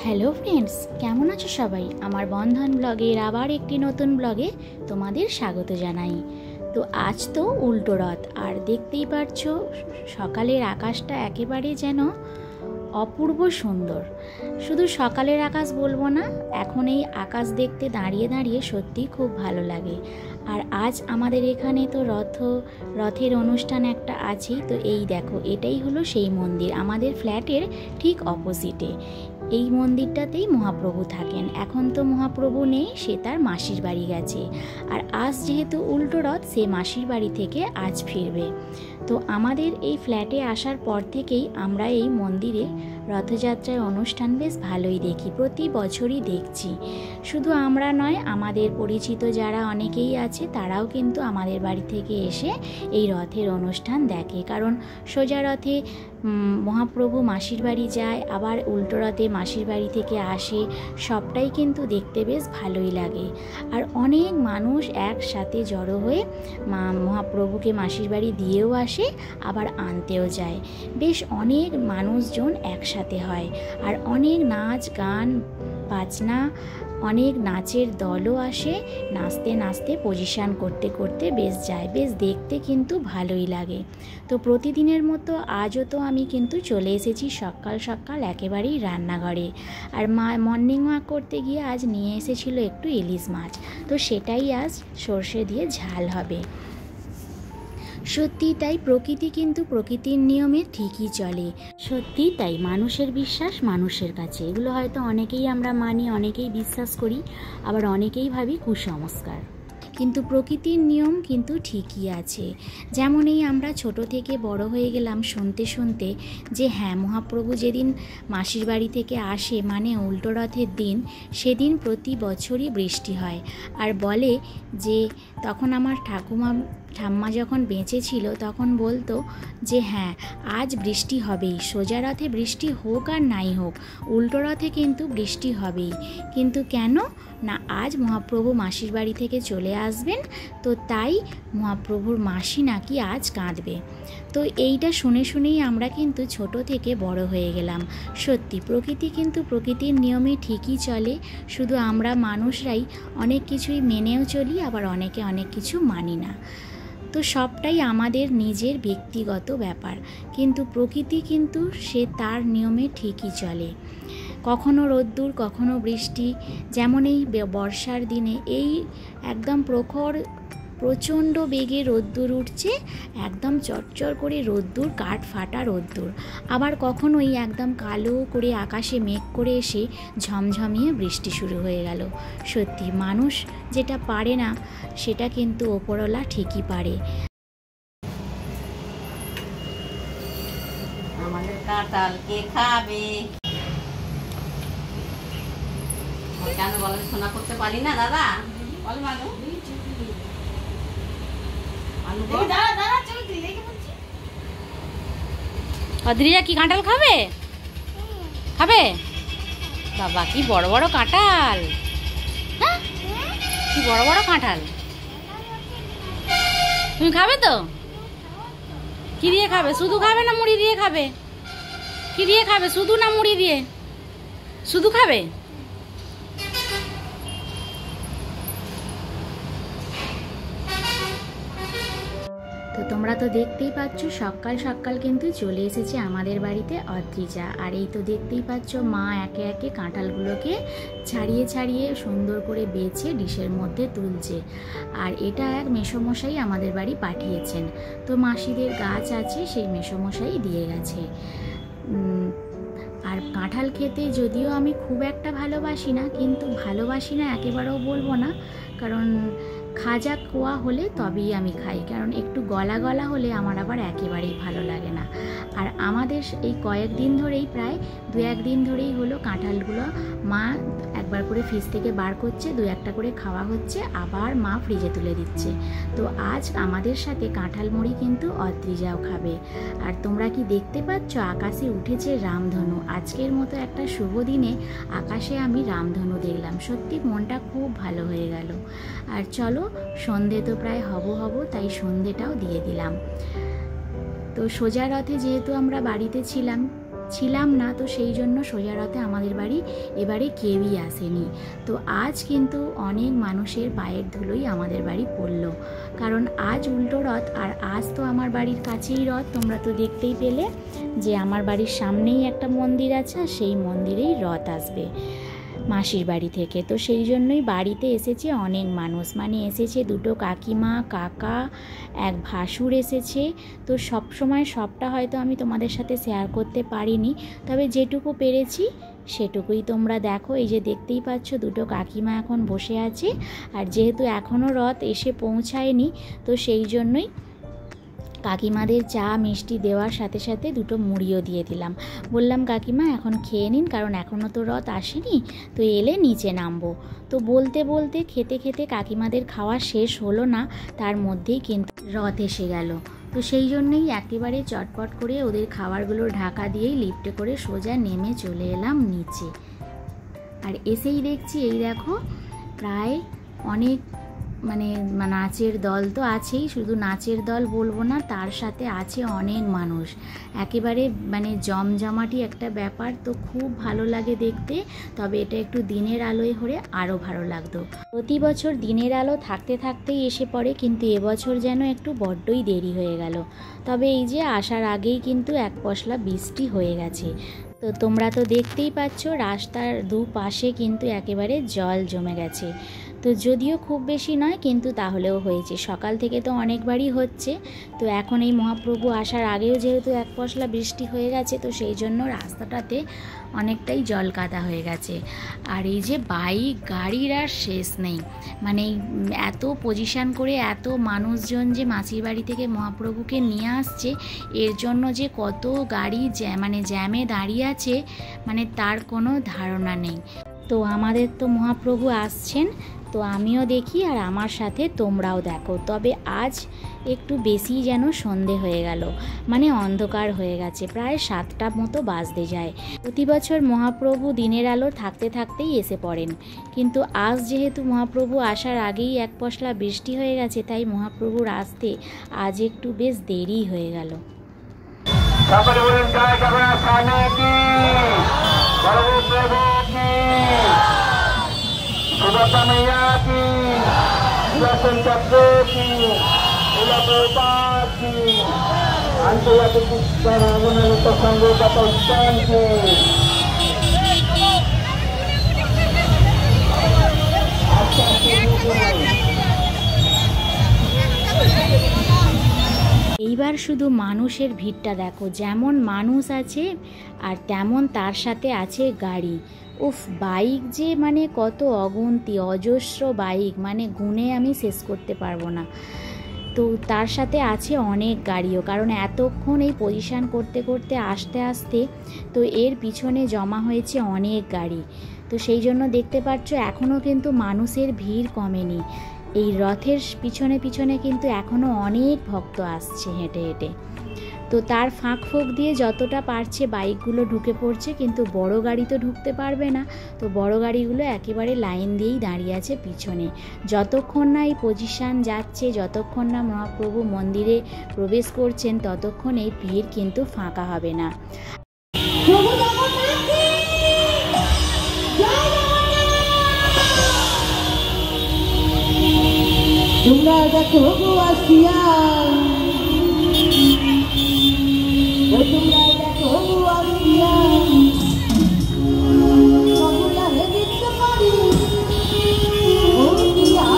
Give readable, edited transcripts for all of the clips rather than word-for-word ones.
Hello friends, কেমন আছো সবাই? আমার বন্ধন ব্লগের আবার একটি নতুন ব্লগে তোমাদের স্বাগত জানাই। তো আজ তো উল্টো রথ, আর দেখতেই পারছো সকালের আকাশটা একেবারে যেন অপূর্ব সুন্দর। শুধু সকালের আকাশ বলবো না, এখন এই আকাশ দেখতে দাঁড়িয়ে দাঁড়িয়ে সত্যিই খুব ভালো লাগে। আর আজ আমাদের এখানে তো রথের অনুষ্ঠান একটা আছেই। তো এই দেখো, এটাই হলো সেই মন্দির, আমাদের ফ্ল্যাটের ঠিক অপোজিটে। এই মন্দিরটাতেই মহাপ্রভু থাকেন। এখন তো মহাপ্রভু নেই, সে তার মাসির বাড়ি গেছে। আর আজ যেহেতু উল্টো রথ, সে মাসির বাড়ি থেকে আজ ফিরবে। তো আমাদের এই ফ্ল্যাটে আসার পর থেকেই আমরা এই মন্দিরে রথযাত্রার অনুষ্ঠান বেশ ভালোই দেখি, প্রতি বছরই দেখছি। শুধু আমরা নয়, আমাদের পরিচিত যারা অনেকেই আছে তারাও কিন্তু আমাদের বাড়ি থেকে এসে এই রথের অনুষ্ঠান দেখে। কারণ সোজা রথে মহাপ্রভু মাসির বাড়ি যায়, আবার উল্টো রথে মাসির বাড়ি থেকে আসে, সবটাই কিন্তু দেখতে বেশ ভালোই লাগে। আর অনেক মানুষ একসাথে জড়ো হয়ে মহাপ্রভুকে মাসির বাড়ি দিয়েও আসে, আবার আনতেও যায়। বেশ অনেক মানুষজন একসাথে হয়, আর অনেক নাচ গান বাজনা, অনেক নাচের দলও আসে, নাচতে নাচতে পজিশন করতে করতে বেশ যায়। বেশ দেখতে কিন্তু ভালোই লাগে। তো প্রতিদিনের মতো আজও তো আমি কিন্তু চলে এসেছি সকাল সকাল একেবারেই রান্নাঘরে। আর মর্নিং ওয়াক করতে গিয়ে আজ নিয়ে এসেছিল একটু ইলিশ মাছ, তো সেটাই আজ সর্ষে দিয়ে ঝাল হবে। সত্যি তাই, প্রকৃতি কিন্তু প্রকৃতির নিয়মে ঠিকই চলে। সত্যি তাই, মানুষের বিশ্বাস মানুষের কাছে, এগুলো হয়তো অনেকেই আমরা মানি, অনেকেই বিশ্বাস করি, আবার অনেকেই ভাবি কুসংস্কার। কিন্তু প্রকৃতির নিয়ম কিন্তু ঠিকই আছে। যেমন এই আমরা ছোট থেকে বড় হয়ে গেলাম শুনতে শুনতে যে হ্যাঁ, মহাপ্রভু যেদিন মাসির বাড়ি থেকে আসে, মানে উল্টো রথের দিন, সেদিন প্রতি বছরই বৃষ্টি হয়। আর বলে যে তখন আমার ঠাম্মা যখন বেঁচে ছিল তখন বলতো যে হ্যাঁ, আজ বৃষ্টি হবেই, সোজা রথে বৃষ্টি হোক আর নাই হোক, উল্টো রথে কিন্তু বৃষ্টি হবেই। কিন্তু কেন না, আজ মহাপ্রভু মাসির বাড়ি থেকে চলে আসবেন, তো তাই মহাপ্রভুর মাসি নাকি আজ কাঁদবে। তো এইটা শুনে শুনেই আমরা কিন্তু ছোট থেকে বড় হয়ে গেলাম। সত্যি প্রকৃতি কিন্তু প্রকৃতির নিয়মে ঠিকই চলে, শুধু আমরা মানুষরাই অনেক কিছুই মেনেও চলি, আবার অনেকে অনেক কিছু মানি না। তো সবটাই আমাদের নিজের ব্যক্তিগত ব্যাপার, কিন্তু প্রকৃতি কিন্তু সে তার নিয়মে ঠিকই চলে। কখনো রোদ্দুর, কখনো বৃষ্টি। যেমন এই বর্ষার দিনে এই একদম প্রচণ্ড বেগে রোদ্দুর উঠছে, একদম চটচর করে রোদ্দুর, কাঠ ফাটা রোদ্দুর। আবার কখনো এই একদম কালো করে আকাশে মেঘ করে এসে ঝমঝমিয়ে বৃষ্টি শুরু হয়ে গেল। সত্যি মানুষ যেটা পারে না, সেটা কিন্তু ওপরওয়ালা ঠিকই পারে। আমাদের কাঁঠাল কে খাবে? কেন বলেন, শোনা করতে পারি না দাদা? বল মানু, অদ্রিজা কি কাঁঠাল খাবে? খাবে? বাবা, কি বড় বড় কাঁঠাল! হ্যাঁ, কি বড় বড় কাঁঠাল! তুমি খাবে তো? কি দিয়ে খাবে? শুধু খাবে না মুড়ি দিয়ে খাবে? কি দিয়ে খাবে, শুধু না মুড়ি দিয়ে? শুধু খাবে? তো তোমরা তো দেখতেই পাচ্ছ, সকাল সকাল কিন্তু চলে এসেছে আমাদের বাড়িতে অদ্রিজা। আর এই তো দেখতেই পাচ্ছ, মা একে একে কাঁঠালগুলোকে ছাড়িয়ে ছাড়িয়ে সুন্দর করে বেছে ডিশের মধ্যে তুলছে। আর এটা এক মেসোমশাই আমাদের বাড়ি পাঠিয়েছেন। তো মাসিদের গাছ আছে, সেই মেসোমশাই দিয়ে গেছে। আর কাঁঠাল খেতে যদিও আমি খুব একটা ভালোবাসি না, কিন্তু ভালোবাসি না একেবারেও বলবো না, কারণ খাজা কোয়া হলে তবেই আমি খাই, কারণ একটু গলা গলা হলে আমার আবার একেবারেই ভালো লাগে না। আর আমাদের এই কয়েকদিন ধরেই, প্রায় 2-1 দিন ধরেই হলো, কাঁঠালগুলো মা একবার করে ফ্রিজ থেকে বার করছে, 2-1টা করে খাওয়া হচ্ছে, আবার মা ফ্রিজে তুলে দিচ্ছে। তো আজ আমাদের সাথে কাঁঠাল মুড়ি কিন্তু অদ্রিজাও খাবে। আর তোমরা কি দেখতে পাচ্ছ, আকাশে উঠেছে রামধনু। আজকের মতো একটা শুভ দিনে আকাশে আমি রামধনু দেখলাম, সত্যি মনটা খুব ভালো হয়ে গেল। আর চলো, সন্ধে তো প্রায় হব, তাই সন্ধেটাও দিয়ে দিলাম। তো সোজা রথে যেহেতু আমরা বাড়িতে ছিলাম, ছিলাম না, তো সেই জন্য সোজা রথে আমাদের বাড়ি এবারে কেউই আসেনি। তো আজ কিন্তু অনেক মানুষের পায়ের ধুলোই আমাদের বাড়ি পড়লো, কারণ আজ উল্টো রথ। আর আজ তো আমার বাড়ির কাছেই রথ, তোমরা তো দেখতেই পেলে যে আমার বাড়ির সামনেই একটা মন্দির আছে, আর সেই মন্দিরেই রথ আসবে মাসির বাড়ি থেকে। তো সেই জন্যই বাড়িতে এসেছে অনেক মানুষ, মানে এসেছে দুটো কাকিমা, কাকা, এক ভাসুর এসেছে। তো সব সময় সবটা হয়তো আমি তোমাদের সাথে শেয়ার করতে পারিনি, তবে যেটুকু পেরেছি সেটুকুই তোমরা দেখো। এই যে দেখতেই পাচ্ছ দুটো কাকিমা এখন বসে আছে, আর যেহেতু এখনও রথ এসে পৌঁছায়নি, তো সেই জন্যই কাকিমাদের চা মিষ্টি দেওয়ার সাথে সাথে দুটো মুড়িও দিয়ে দিলাম। বললাম কাকিমা এখন খেয়ে নিন, কারণ এখনও তো রথ আসেনি, তো এলে নিচে নামবো। তো বলতে বলতে খেতে খেতে কাকিমাদের খাওয়া শেষ হলো না, তার মধ্যেই কিন্তু রথ এসে গেল। তো সেই জন্যই একেবারে চটপট করে ওদের খাবারগুলো ঢাকা দিয়েই লিফটে করে সোজা নেমে চলে এলাম নিচে। আর এসেই দেখছি এই দেখো প্রায় অনেক মানে নাচের দল তো আছেই, শুধু নাচের দল বলবো না, তার সাথে আছে অনেক মানুষ। একেবারে মানে জমজমাটি একটা ব্যাপার, তো খুব ভালো লাগে দেখতে। তবে এটা একটু দিনের আলোয় হলে আরও ভালো লাগতো। প্রতি বছর দিনের আলো থাকতে থাকতেই এসে পড়ে, কিন্তু এবছর যেন একটু বড্ডই দেরি হয়ে গেল। তবে এই যে আসার আগেই কিন্তু এক পশলা বৃষ্টি হয়ে গেছে। তো তোমরা তো দেখতেই পাচ্ছ রাস্তার দুপাশে কিন্তু একেবারে জল জমে গেছে। তো যদিও খুব বেশি নয়, কিন্তু তাহলেও হয়েছে, সকাল থেকে তো অনেকবারই হচ্ছে। তো এখন এই মহাপ্রভু আসার আগেও যেহেতু এক পশলা বৃষ্টি হয়ে গেছে, তো সেই জন্য রাস্তাটাতে অনেকটাই জল কাদা হয়ে গেছে। আর এই যে বাইক গাড়ির আর শেষ নেই, মানে এত পজিশান করে এত মানুষজন যে মাসির বাড়ি থেকে মহাপ্রভুকে নিয়ে আসছে, এর জন্য যে কত গাড়ি জ্যামে দাঁড়িয়ে আছে, মানে তার কোনো ধারণা নেই। তো আমাদের তো মহাপ্রভু আসছেন, তো আমিও দেখি আর আমার সাথে তোমরাও দেখো। তবে আজ একটু বেশি যেন সন্ধে হয়ে গেল, মানে অন্ধকার হয়ে গেছে, প্রায় 7টা মতো বাজতে যায়। প্রতি বছর মহাপ্রভু দিনের আলো থাকতে থাকতেই এসে পড়েন, কিন্তু আজ যেহেতু মহাপ্রভু আসার আগেই এক পশলা বৃষ্টি হয়ে গেছে, তাই মহাপ্রভুর আসতে আজ একটু বেশ দেরি হয়ে গেল। এইবার শুধু মানুষের ভিড়টা দেখো, যেমন মানুষ আছে আর তেমন তার সাথে আছে গাড়ি। উফ, বাইক যে মানে কত অগুন্তি, অজস্র বাইক, মানে গুণে আমি শেষ করতে পারবো না। তো তার সাথে আছে অনেক গাড়িও, কারণ এতক্ষণ এই পজিশান করতে করতে আসতে আসতে তো এর পিছনে জমা হয়েছে অনেক গাড়ি। তো সেই জন্য দেখতে পাচ্ছ এখনও কিন্তু মানুষের ভিড় কমেনি। এই রথের পিছনে পিছনে কিন্তু এখনও অনেক ভক্ত আসছে হেঁটে হেঁটে। তো তার ফাঁক ফোঁক দিয়ে যতটা পারছে বাইকগুলো ঢুকে পড়ছে, কিন্তু বড় গাড়ি তো ঢুকতে পারবে না। তো বড় গাড়িগুলো একেবারে লাইন দিয়েই দাঁড়িয়ে আছে পিছনে। যতক্ষণ না এই পজিশান যাচ্ছে, যতক্ষণ না মহাপ্রভু মন্দিরে প্রবেশ করছেন, ততক্ষণ এই ভিড় কিন্তু ফাঁকা হবে না। তোমরা দেখো গো আসিয়া, তোমরা দেখো গো আসিয়া, কমলা হে দিতে পারি ও দিয়া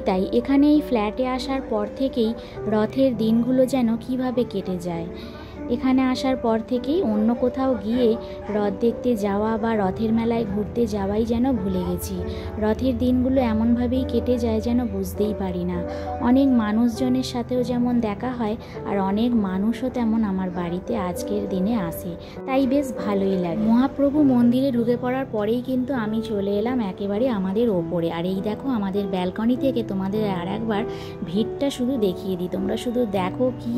তাই এখানে এই ফ্ল্যাটে আসার পর থেকেই রথের দিনগুলো যেন কিভাবে কেটে যায়। এখানে আসার পর থেকেই অন্য কোথাও গিয়ে রথ দেখতে যাওয়া বা রথের মেলায় ঘুরতে যাওয়াই যেন ভুলে গেছি। রথের দিনগুলো এমনভাবেই কেটে যায় যেন বুঝতেই পারি না। অনেক মানুষজনের সাথেও যেমন দেখা হয়, আর অনেক মানুষও তেমন আমার বাড়িতে আজকের দিনে আসে, তাই বেশ ভালোই লাগে। মহাপ্রভু মন্দিরে ঢুকে পড়ার পরেই কিন্তু আমি চলে এলাম একেবারে আমাদের ওপরে। আর এই দেখো আমাদের ব্যালকনি থেকে তোমাদের আর একবার ভিড়টা শুধু দেখিয়ে দিই। তোমরা শুধু দেখো কি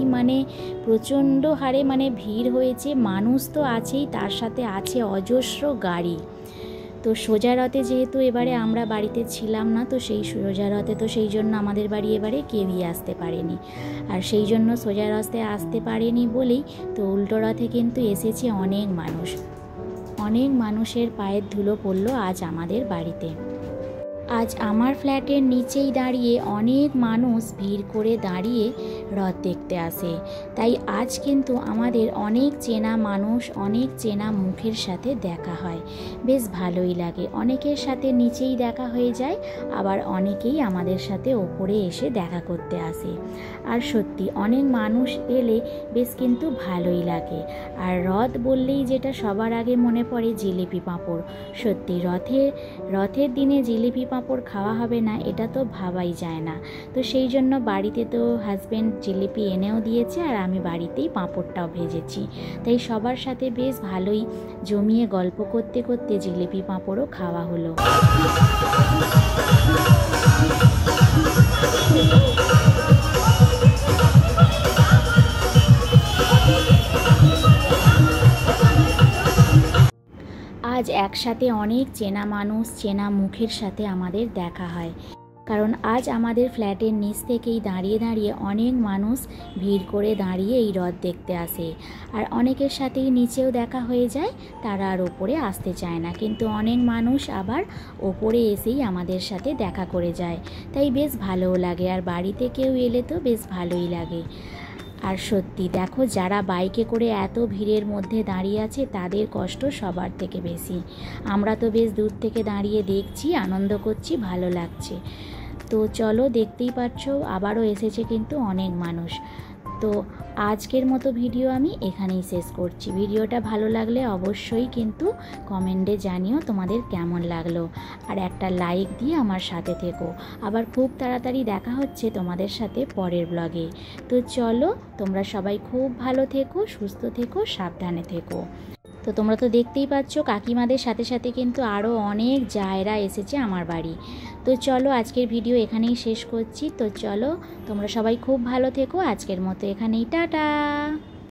প্রচণ্ড হারে ভিড় হয়েছে। মানুষ তো আছেই, তার সাথে আছে অজস্র গাড়ি। তো সোজা রথে যেহেতু এবারে আমরা বাড়িতে ছিলাম না, তো সেই সোজা রথে তো সেই জন্য আমাদের বাড়ি এবারে কেউই আসতে পারেনি। আর সেই জন্য সোজা রথে আসতে পারেনি বলেই তো উল্টো রথে কিন্তু এসেছে অনেক মানুষ। অনেক মানুষের পায়ের ধুলো পড়লো আজ আমাদের বাড়িতে। আজ আমার ফ্ল্যাটের নিচেই দাঁড়িয়ে অনেক মানুষ ভিড় করে দাঁড়িয়ে রথ দেখতে আসে। তাই আজ কিন্তু আমাদের অনেক চেনা মানুষ, অনেক চেনা মুখের সাথে দেখা হয়, বেশ ভালোই লাগে। অনেকের সাথে নিচেই দেখা হয়ে যায়, আবার অনেকেই আমাদের সাথে ওপরে এসে দেখা করতে আসে। আর সত্যি অনেক মানুষ এলে বেশ কিন্তু ভালোই লাগে। আর রথ বললেই যেটা সবার আগে মনে পড়ে জিলিপি পাঁপড়। সত্যি রথের দিনে জিলিপি পাঁপড় খাওয়া হবে না, এটা তো ভাবাই যায় না। তো সেই জন্য বাড়িতে তো হাজব্যান্ড জিলিপি এনেও দিয়েছে, আর আমি বাড়িতেই পাঁপড়টাও ভেজেছি। তাই সবার সাথে বেশ ভালোই জমিয়ে গল্প করতে করতে জিলিপি পাঁপড়ও খাওয়া হলো। আজ একসাথে অনেক চেনা মানুষ, চেনা মুখের সাথে আমাদের দেখা হয়। কারণ আজ আমাদের ফ্ল্যাটের নিচ থেকেই দাঁড়িয়ে দাঁড়িয়ে অনেক মানুষ ভিড় করে দাঁড়িয়ে এই রথ দেখতে আসে। আর অনেকের সাথেই নিচেও দেখা হয়ে যায়, তারা আর ওপরে আসতে চায় না। কিন্তু অনেক মানুষ আবার ওপরে এসেই আমাদের সাথে দেখা করে যায়, তাই বেশ ভালোও লাগে। আর বাড়িতে কেউ এলে তো বেশ ভালোই লাগে। আর সত্যি দেখো, যারা বাইকে করে এত ভিড়ের মধ্যে দাঁড়িয়ে আছে তাদের কষ্ট সবার থেকে বেশি। আমরা তো বেশ দূর থেকে দাঁড়িয়ে দেখছি, আনন্দ করছি, ভালো লাগছে। তো চলো, দেখতেই পাচ্ছ আবারও এসেছে কিন্তু অনেক মানুষ। তো আজকের মতো ভিডিও আমি এখানেই শেষ করছি। ভিডিওটা ভালো লাগলে অবশ্যই কিন্তু কমেন্টে জানিও তোমাদের কেমন লাগলো, আর একটা লাইক দিয়ে আমার সাথে থেকো। আবার খুব তাড়াতাড়ি দেখা হচ্ছে তোমাদের সাথে পরের ব্লগে। তো চলো, তোমরা সবাই খুব ভালো থেকো, সুস্থ থেকো, সাবধানে থেকো। তো তোমরা তো দেখতেই পাচ্ছ কাকিমাদের সাথে সাথে কিন্তু আরও অনেক জায়রা এসেছে আমার বাড়ি। তো চলো, আজকের ভিডিও এখানেই শেষ করছি। তো চলো, তোমরা সবাই খুব ভালো থেকো। আজকের মতো এখানেই টাটা।